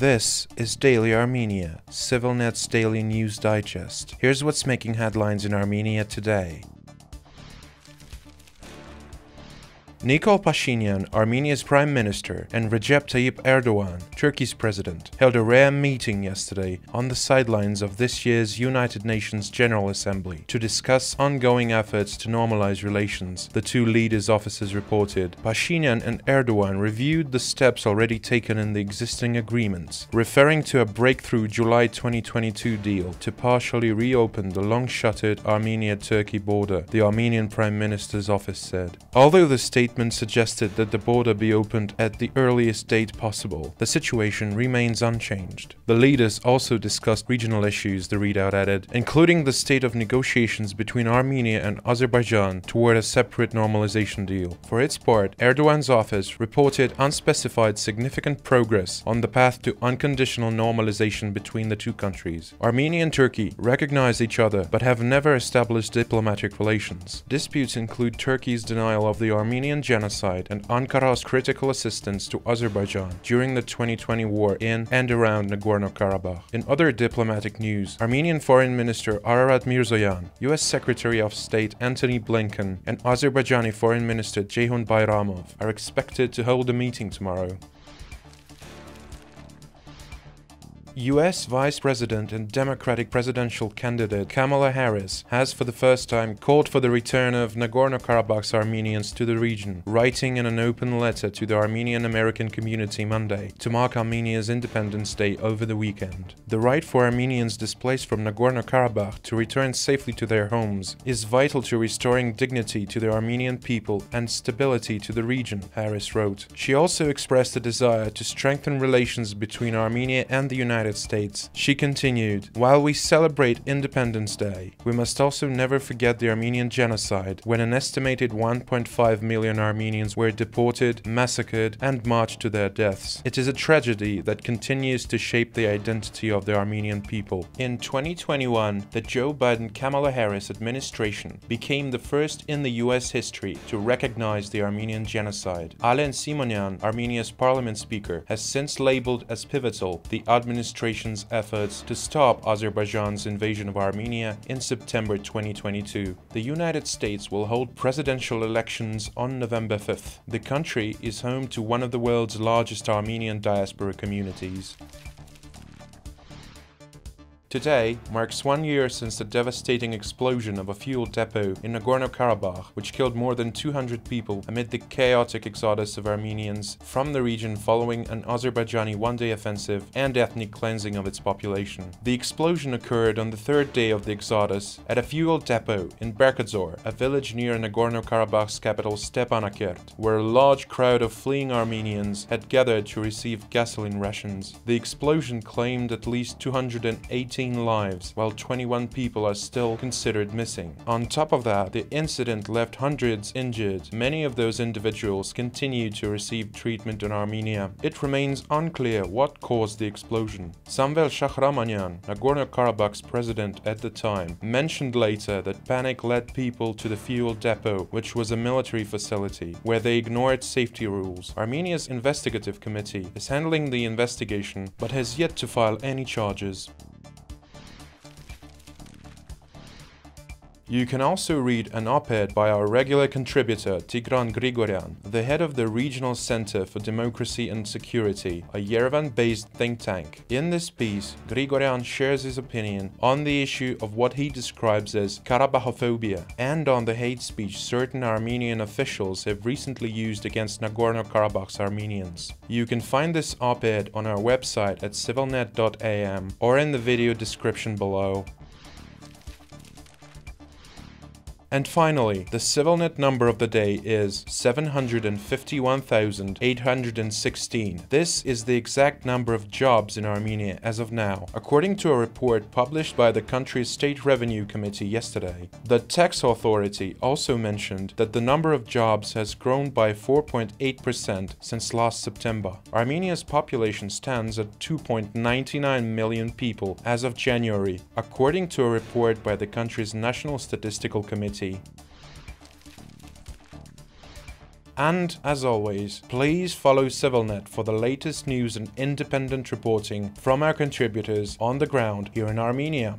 This is Daily Armenia, CivilNet's daily news digest. Here's what's making headlines in Armenia today. Nikol Pashinyan, Armenia's Prime Minister, and Recep Tayyip Erdoğan, Turkey's president, held a rare meeting yesterday on the sidelines of this year's United Nations General Assembly to discuss ongoing efforts to normalize relations, the two leaders' offices reported. Pashinyan and Erdoğan reviewed the steps already taken in the existing agreements, referring to a breakthrough July 2022 deal to partially reopen the long-shuttered Armenia-Turkey border, the Armenian Prime Minister's office said. Although the statement suggested that the border be opened at the earliest date possible, the situation remains unchanged. The leaders also discussed regional issues, the readout added, including the state of negotiations between Armenia and Azerbaijan toward a separate normalization deal. For its part, Erdoğan's office reported unspecified significant progress on the path to unconditional normalization between the two countries. Armenia and Turkey recognize each other but have never established diplomatic relations. Disputes include Turkey's denial of the Armenian genocide and Ankara's critical assistance to Azerbaijan during the 2020 war in and around Nagorno-Karabakh. In other diplomatic news, Armenian Foreign Minister Ararat Mirzoyan, US Secretary of State Antony Blinken, and Azerbaijani Foreign Minister Ceyhun Bayramov are expected to hold a meeting tomorrow. US Vice President and Democratic presidential candidate Kamala Harris has for the first time called for the return of Nagorno-Karabakh's Armenians to the region, writing in an open letter to the Armenian American community Monday to mark Armenia's Independence Day over the weekend. The right for Armenians displaced from Nagorno-Karabakh to return safely to their homes is vital to restoring dignity to the Armenian people and stability to the region, Harris wrote. She also expressed a desire to strengthen relations between Armenia and the United States. She continued, "While we celebrate Independence Day, we must also never forget the Armenian genocide, when an estimated 1.5 million Armenians were deported, massacred, and marched to their deaths. It is a tragedy that continues to shape the identity of the Armenian people." In 2021, the Joe Biden-Kamala Harris administration became the first in the US history to recognize the Armenian genocide. Alen Simonyan, Armenia's parliament speaker, has since labeled as pivotal the administration's efforts to stop Azerbaijan's invasion of Armenia in September 2022. The United States will hold presidential elections on November 5th. The country is home to one of the world's largest Armenian diaspora communities. Today marks 1 year since the devastating explosion of a fuel depot in Nagorno-Karabakh, which killed more than 200 people amid the chaotic exodus of Armenians from the region following an Azerbaijani one-day offensive and ethnic cleansing of its population. The explosion occurred on the third day of the exodus at a fuel depot in Berkadzor, a village near Nagorno-Karabakh's capital Stepanakert, where a large crowd of fleeing Armenians had gathered to receive gasoline rations. The explosion claimed at least 218 lives, while 21 people are still considered missing. On top of that, the incident left hundreds injured. Many of those individuals continue to receive treatment in Armenia. It remains unclear what caused the explosion. Samvel Shahramanyan, Nagorno-Karabakh's president at the time, mentioned later that panic led people to the fuel depot, which was a military facility, where they ignored safety rules. Armenia's investigative committee is handling the investigation, but has yet to file any charges. You can also read an op-ed by our regular contributor Tigran Grigoryan, the head of the Regional Center for Democracy and Security, a Yerevan-based think tank. In this piece, Grigoryan shares his opinion on the issue of what he describes as Karabakhophobia and on the hate speech certain Armenian officials have recently used against Nagorno-Karabakh's Armenians. You can find this op-ed on our website at sivilnet.am or in the video description below. And finally, the CivilNet number of the day is 751,816. This is the exact number of jobs in Armenia as of now, according to a report published by the country's State Revenue Committee yesterday. The tax authority also mentioned that the number of jobs has grown by 4.8% since last September. Armenia's population stands at 2.99 million people as of January, according to a report by the country's National Statistical Committee. And, as always, please follow CivilNet for the latest news and independent reporting from our contributors on the ground here in Armenia.